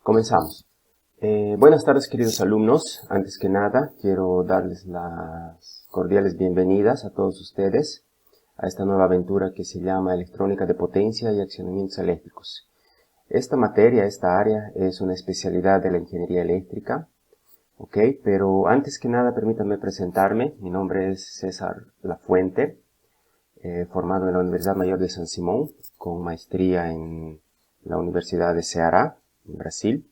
Comenzamos. Buenas tardes, queridos alumnos. Antes que nada, quiero darles las cordiales bienvenidas a todos ustedes a esta nueva aventura que se llama Electrónica de Potencia y Accionamientos Eléctricos. Esta materia, esta área, es una especialidad de la ingeniería eléctrica. Pero antes que nada, permítanme presentarme. Mi nombre es César Lafuente, formado en la Universidad Mayor de San Simón, con maestría en la Universidad de Ceará, en Brasil.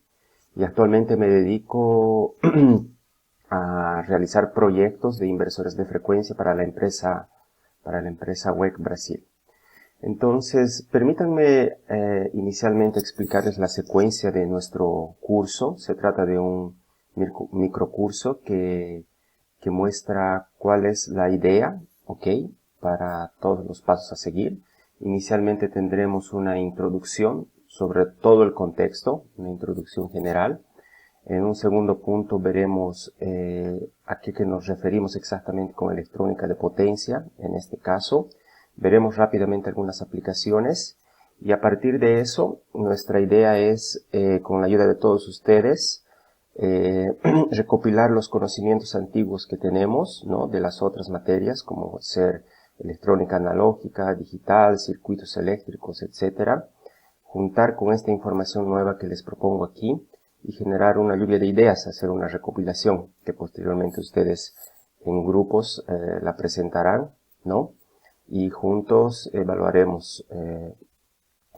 Y actualmente me dedico a realizar proyectos de inversores de frecuencia para la empresa WEC Brasil. Entonces, permítanme inicialmente explicarles la secuencia de nuestro curso. Se trata de un microcurso que muestra cuál es la idea, para todos los pasos a seguir. Inicialmente tendremos una introducción sobre todo el contexto, una introducción general. En un segundo punto veremos a qué nos referimos exactamente con electrónica de potencia, en este caso. Veremos rápidamente algunas aplicaciones y a partir de eso nuestra idea es, con la ayuda de todos ustedes, recopilar los conocimientos antiguos que tenemos, ¿no?, de las otras materias, como ser electrónica analógica, digital, circuitos eléctricos, etcétera, juntar con esta información nueva que les propongo aquí y generar una lluvia de ideas, hacer una recopilación que posteriormente ustedes en grupos la presentarán, ¿no? Y juntos evaluaremos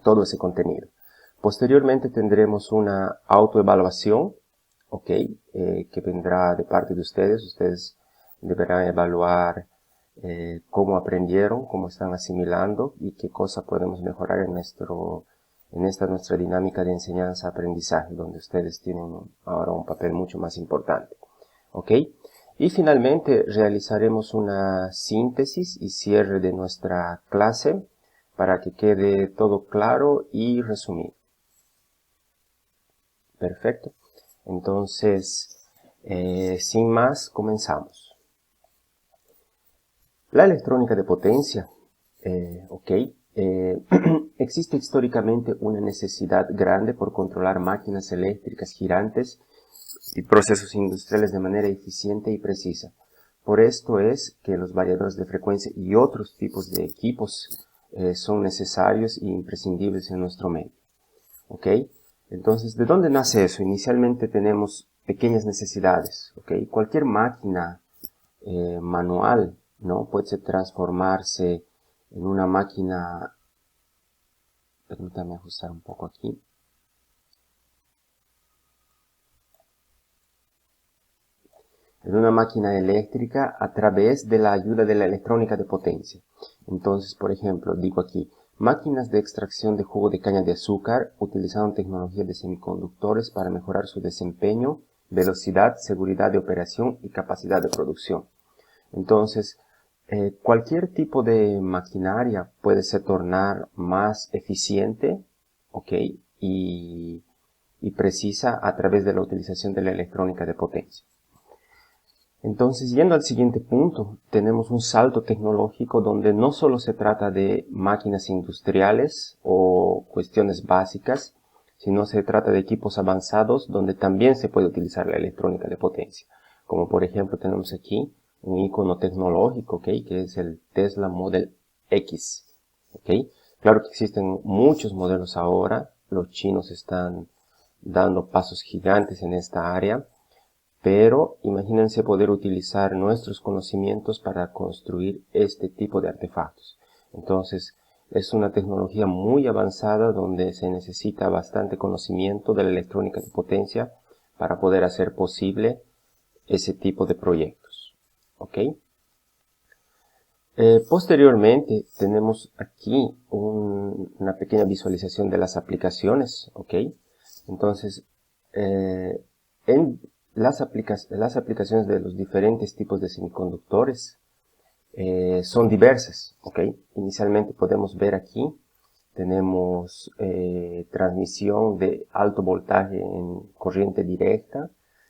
todo ese contenido. Posteriormente tendremos una autoevaluación, que vendrá de parte de ustedes. Ustedes deberán evaluar cómo aprendieron, cómo están asimilando y qué cosa podemos mejorar en nuestra dinámica de enseñanza-aprendizaje, donde ustedes tienen ahora un papel mucho más importante. Y finalmente realizaremos una síntesis y cierre de nuestra clase para que quede todo claro y resumido. Perfecto. Entonces, sin más, comenzamos. La electrónica de potencia, existe históricamente una necesidad grande por controlar máquinas eléctricas girantes y procesos industriales de manera eficiente y precisa. Por esto es que los variadores de frecuencia y otros tipos de equipos son necesarios e imprescindibles en nuestro medio. Entonces, ¿de dónde nace eso? Inicialmente tenemos pequeñas necesidades. Cualquier máquina manual, ¿no?, puede transformarse en una máquina. Permítame ajustar un poco aquí. En una máquina eléctrica a través de la ayuda de la electrónica de potencia. Entonces, por ejemplo, digo aquí, máquinas de extracción de jugo de caña de azúcar utilizando tecnología de semiconductores para mejorar su desempeño, velocidad, seguridad de operación y capacidad de producción. Entonces, cualquier tipo de maquinaria puede se tornar más eficiente, y precisa a través de la utilización de la electrónica de potencia. Entonces, yendo al siguiente punto, tenemos un salto tecnológico donde no solo se trata de máquinas industriales o cuestiones básicas, sino se trata de equipos avanzados donde también se puede utilizar la electrónica de potencia. Como por ejemplo tenemos aquí un icono tecnológico, que es el Tesla Model X. Claro que existen muchos modelos ahora, los chinos están dando pasos gigantes en esta área, pero imagínense poder utilizar nuestros conocimientos para construir este tipo de artefactos. Entonces, es una tecnología muy avanzada donde se necesita bastante conocimiento de la electrónica de potencia para poder hacer posible ese tipo de proyectos. Posteriormente, tenemos aquí una pequeña visualización de las aplicaciones. Entonces, en las aplicaciones de los diferentes tipos de semiconductores son diversas. Inicialmente podemos ver aquí, tenemos transmisión de alto voltaje en corriente directa,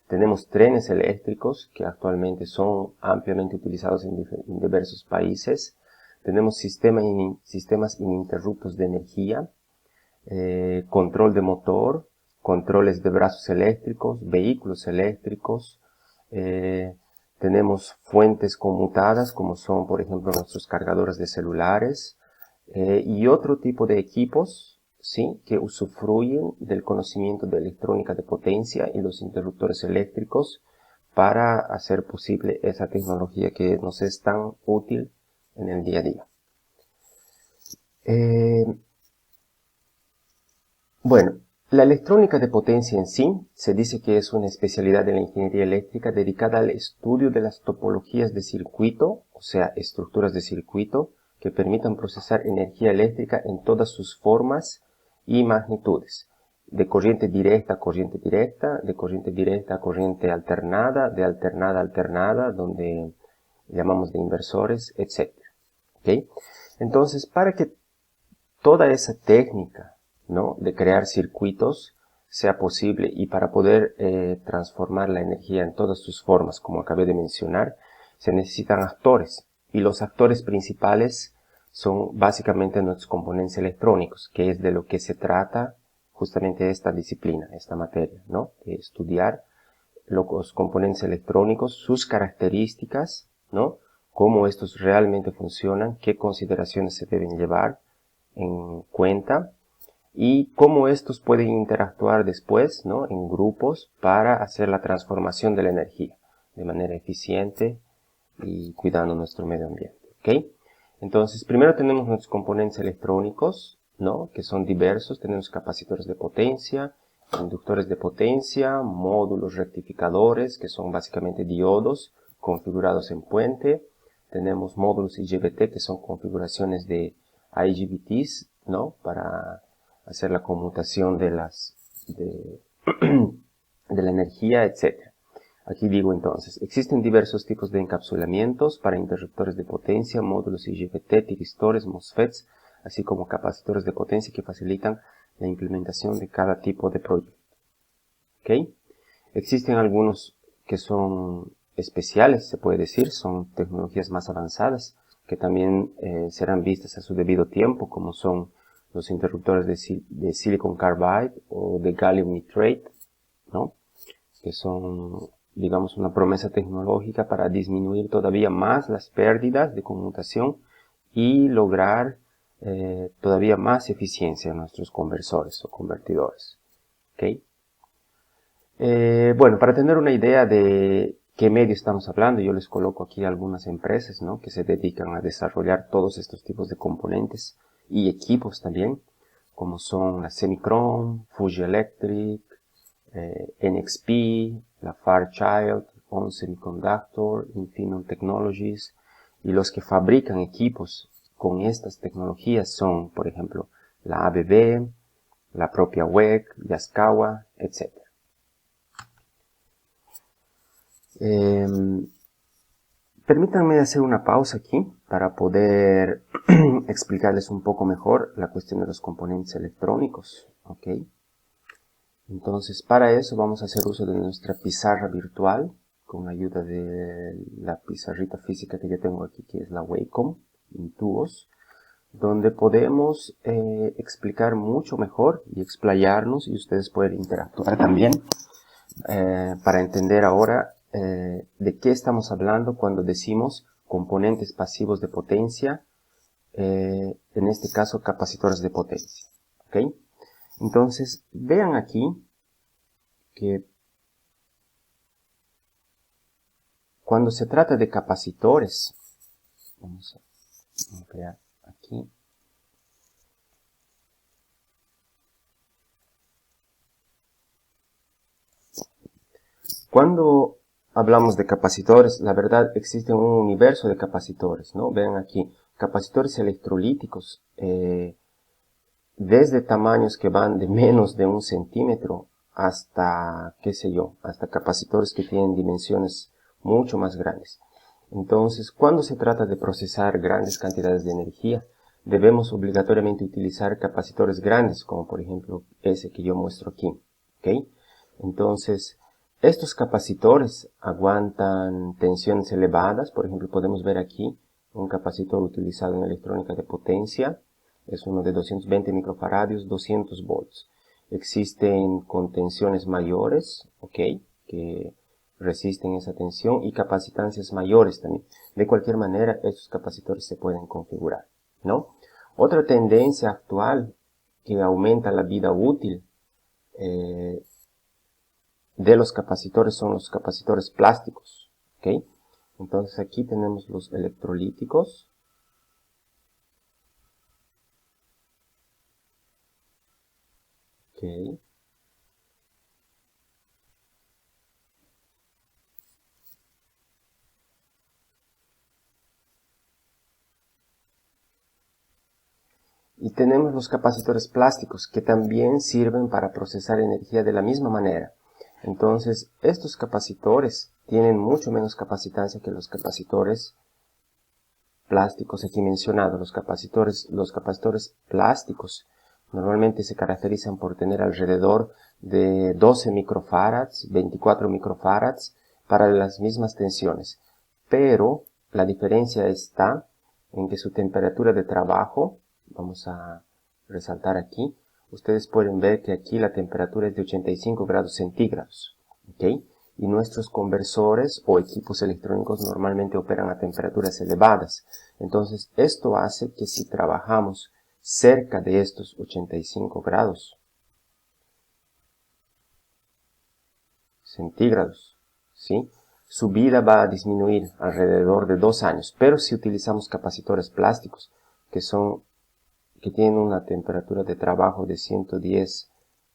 tenemos trenes eléctricos que actualmente son ampliamente utilizados en diversos países, tenemos sistemas ininterruptos de energía, control de motor, controles de brazos eléctricos, vehículos eléctricos, tenemos fuentes conmutadas como son por ejemplo nuestros cargadores de celulares y otro tipo de equipos, ¿sí?, que usufruyen del conocimiento de electrónica de potencia y los interruptores eléctricos para hacer posible esa tecnología que nos es tan útil en el día a día. Bueno, la electrónica de potencia en sí se dice que es una especialidad de la ingeniería eléctrica dedicada al estudio de las topologías de circuito, o sea, estructuras de circuito que permitan procesar energía eléctrica en todas sus formas y magnitudes, de corriente directa a corriente directa, de corriente directa a corriente alternada, de alternada a alternada, donde llamamos de inversores, etc. ¿Okay? Entonces, para que toda esa técnica, ¿no?, de crear circuitos sea posible y para poder transformar la energía en todas sus formas, como acabé de mencionar, se necesitan actores. Y los actores principales son básicamente nuestros componentes electrónicos, que es de lo que se trata justamente esta disciplina, esta materia, ¿no?, de estudiar los componentes electrónicos, sus características, ¿no?, cómo estos realmente funcionan, qué consideraciones se deben llevar en cuenta y cómo estos pueden interactuar después, ¿no?, en grupos para hacer la transformación de la energía de manera eficiente y cuidando nuestro medio ambiente. ¿Okay? Entonces, primero tenemos nuestros componentes electrónicos, ¿no?, que son diversos. Tenemos capacitores de potencia, inductores de potencia, módulos rectificadores, que son básicamente diodos configurados en puente. Tenemos módulos IGBT, que son configuraciones de IGBTs, ¿no?, para hacer la conmutación de la energía, etc. Aquí digo entonces, existen diversos tipos de encapsulamientos para interruptores de potencia, módulos IGBT, tiristores, MOSFETs, así como capacitores de potencia que facilitan la implementación de cada tipo de proyecto. ¿Okay? Existen algunos que son especiales, se puede decir, son tecnologías más avanzadas, que también serán vistas a su debido tiempo, como son los interruptores de silicon carbide o de gallium nitrate, ¿no?, que son, digamos, una promesa tecnológica para disminuir todavía más las pérdidas de conmutación y lograr todavía más eficiencia en nuestros conversores o convertidores. ¿Okay? Bueno, para tener una idea de qué medio estamos hablando, yo les coloco aquí algunas empresas, ¿no?, que se dedican a desarrollar todos estos tipos de componentes y equipos también, como son la Semicron, Fuji Electric, NXP, la Fairchild, ON Semiconductor, Infineon Technologies, y los que fabrican equipos con estas tecnologías son, por ejemplo, la ABB, la propia WEC, Yaskawa, etc. Permítanme hacer una pausa aquí para poder explicarles un poco mejor la cuestión de los componentes electrónicos. ¿Okay? Entonces, para eso vamos a hacer uso de nuestra pizarra virtual con ayuda de la pizarrita física que yo tengo aquí, que es la Wacom en tubos, donde podemos explicar mucho mejor y explayarnos, y ustedes pueden interactuar también para entender ahora de qué estamos hablando cuando decimos componentes pasivos de potencia, en este caso capacitores de potencia. ¿Okay? Entonces, vean aquí que cuando se trata de capacitores, vamos a ampliar aquí. Cuando hablamos de capacitores, la verdad existe un universo de capacitores, ¿no? Vean aquí, capacitores electrolíticos, desde tamaños que van de menos de 1 centímetro hasta, qué sé yo, hasta capacitores que tienen dimensiones mucho más grandes. Entonces, cuando se trata de procesar grandes cantidades de energía, debemos obligatoriamente utilizar capacitores grandes, como por ejemplo ese que yo muestro aquí. ¿Okay? Entonces, estos capacitores aguantan tensiones elevadas. Por ejemplo, podemos ver aquí un capacitor utilizado en electrónica de potencia. Es uno de 220 microfaradios, 200 volts. Existen contenciones mayores, ¿ok? Que resisten esa tensión, y capacitancias mayores también. De cualquier manera, estos capacitores se pueden configurar, ¿no? Otra tendencia actual que aumenta la vida útil de los capacitores son los capacitores plásticos, ¿ok? Entonces aquí tenemos los electrolíticos. Ok. Y tenemos los capacitores plásticos, que también sirven para procesar energía de la misma manera. Entonces, estos capacitores tienen mucho menos capacitancia que los capacitores plásticos aquí mencionados. Los capacitores plásticos normalmente se caracterizan por tener alrededor de 12 microfarads, 24 microfarads para las mismas tensiones. Pero la diferencia está en que su temperatura de trabajo, vamos a resaltar aquí, ustedes pueden ver que aquí la temperatura es de 85 grados centígrados, ¿ok? Y nuestros conversores o equipos electrónicos normalmente operan a temperaturas elevadas. Entonces, esto hace que si trabajamos cerca de estos 85 grados centígrados, ¿sí?, su vida va a disminuir alrededor de 2 años. Pero si utilizamos capacitores plásticos, que tienen una temperatura de trabajo de 110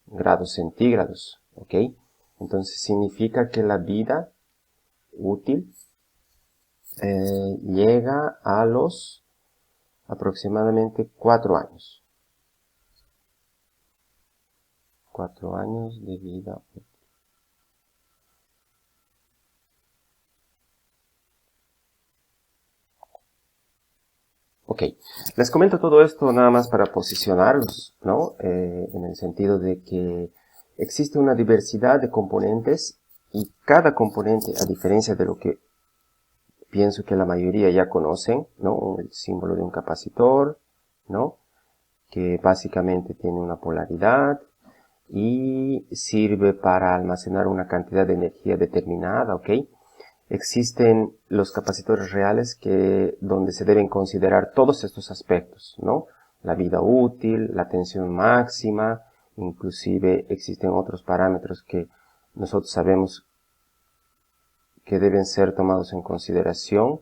grados centígrados, ¿ok? Entonces significa que la vida útil llega a los aproximadamente 4 años. 4 años de vida útil. Ok, les comento todo esto nada más para posicionarlos, ¿no? En el sentido de que existe una diversidad de componentes, y cada componente, a diferencia de lo que pienso que la mayoría ya conocen, ¿no? El símbolo de un capacitor, ¿no? Que básicamente tiene una polaridad y sirve para almacenar una cantidad de energía determinada, ¿ok? Existen los capacitores reales donde se deben considerar todos estos aspectos, ¿no? La vida útil, la tensión máxima, inclusive existen otros parámetros que nosotros sabemos que deben ser tomados en consideración,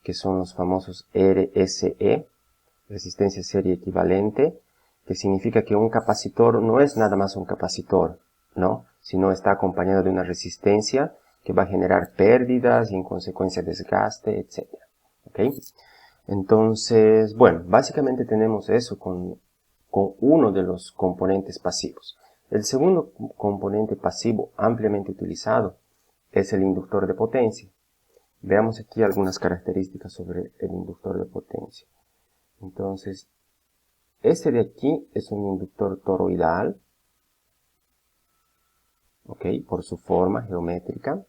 que son los famosos RSE, resistencia serie equivalente, que significa que un capacitor no es nada más un capacitor, ¿no? Sino está acompañado de una resistencia que va a generar pérdidas y en consecuencia desgaste, etc. ¿Ok? Entonces, bueno, básicamente tenemos eso con uno de los componentes pasivos. El segundo componente pasivo ampliamente utilizado es el inductor de potencia. Veamos aquí algunas características sobre el inductor de potencia. Entonces, este de aquí es un inductor toroidal, ¿ok? Por su forma geométrica.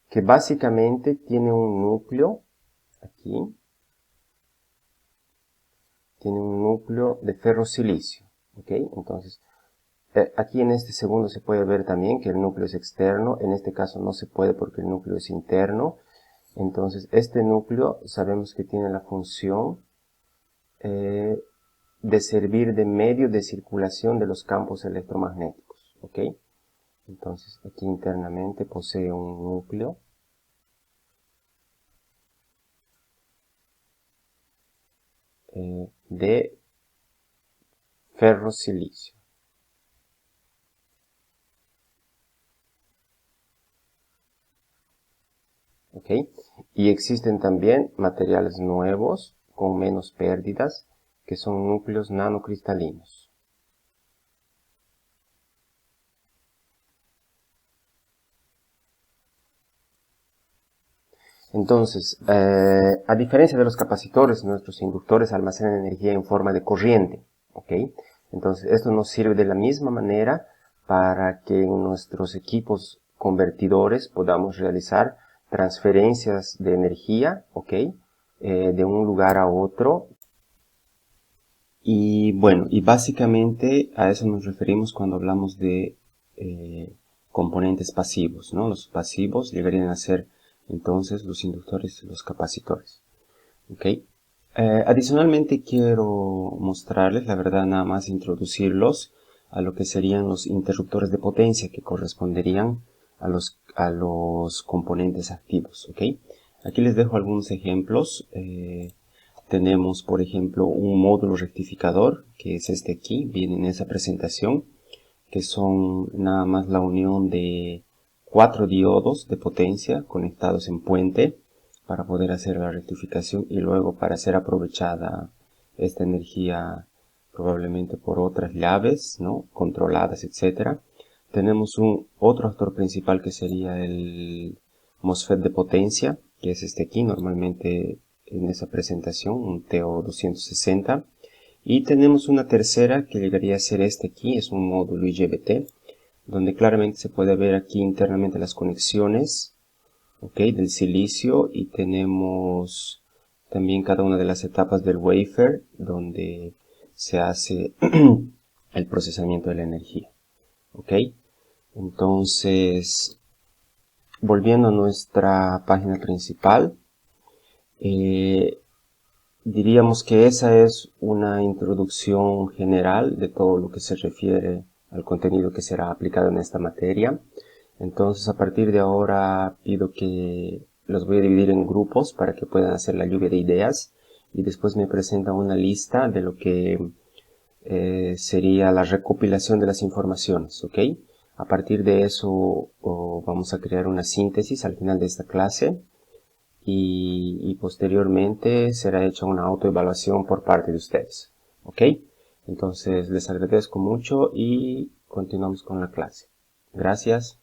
Que básicamente tiene un núcleo, aquí, tiene un núcleo de ferrosilicio, ¿ok? Entonces, aquí en este segundo se puede ver también que el núcleo es externo. En este caso no se puede porque el núcleo es interno. Entonces, este núcleo sabemos que tiene la función de servir de medio de circulación de los campos electromagnéticos, ¿ok? Entonces, aquí internamente posee un núcleo de ferrosilicio. ¿Ok? Y existen también materiales nuevos con menos pérdidas, que son núcleos nanocristalinos. Entonces, a diferencia de los capacitores, nuestros inductores almacenan energía en forma de corriente, ¿ok? Entonces, esto nos sirve de la misma manera para que en nuestros equipos convertidores podamos realizar transferencias de energía, ¿ok? de un lugar a otro. Y bueno, y básicamente a eso nos referimos cuando hablamos de componentes pasivos, ¿no? Los pasivos llegarían a ser entonces los inductores y los capacitores. ¿Ok? Adicionalmente quiero mostrarles, la verdad nada más introducirlos a lo que serían los interruptores de potencia que corresponderían a los componentes activos. ¿Ok? Aquí les dejo algunos ejemplos. Tenemos, por ejemplo, un módulo rectificador, que es este aquí, viene en esa presentación, que son nada más la unión de 4 diodos de potencia conectados en puente para poder hacer la rectificación y luego para ser aprovechada esta energía probablemente por otras llaves, ¿no? Controladas, etc. Tenemos otro actor principal que sería el MOSFET de potencia, que es este aquí, normalmente en esa presentación, un TO260. Y tenemos una tercera que llegaría a ser este aquí, es un módulo IGBT, donde claramente se puede ver aquí internamente las conexiones, del silicio, y tenemos también cada una de las etapas del wafer donde se hace el procesamiento de la energía. Entonces, volviendo a nuestra página principal, diríamos que esa es una introducción general de todo lo que se refiere al contenido que será aplicado en esta materia. Entonces, a partir de ahora pido que los voy a dividir en grupos para que puedan hacer la lluvia de ideas y después me presentan una lista de lo que sería la recopilación de las informaciones, ¿ok? A partir de eso vamos a crear una síntesis al final de esta clase y posteriormente será hecha una autoevaluación por parte de ustedes, ¿ok? Entonces les agradezco mucho y continuamos con la clase. Gracias.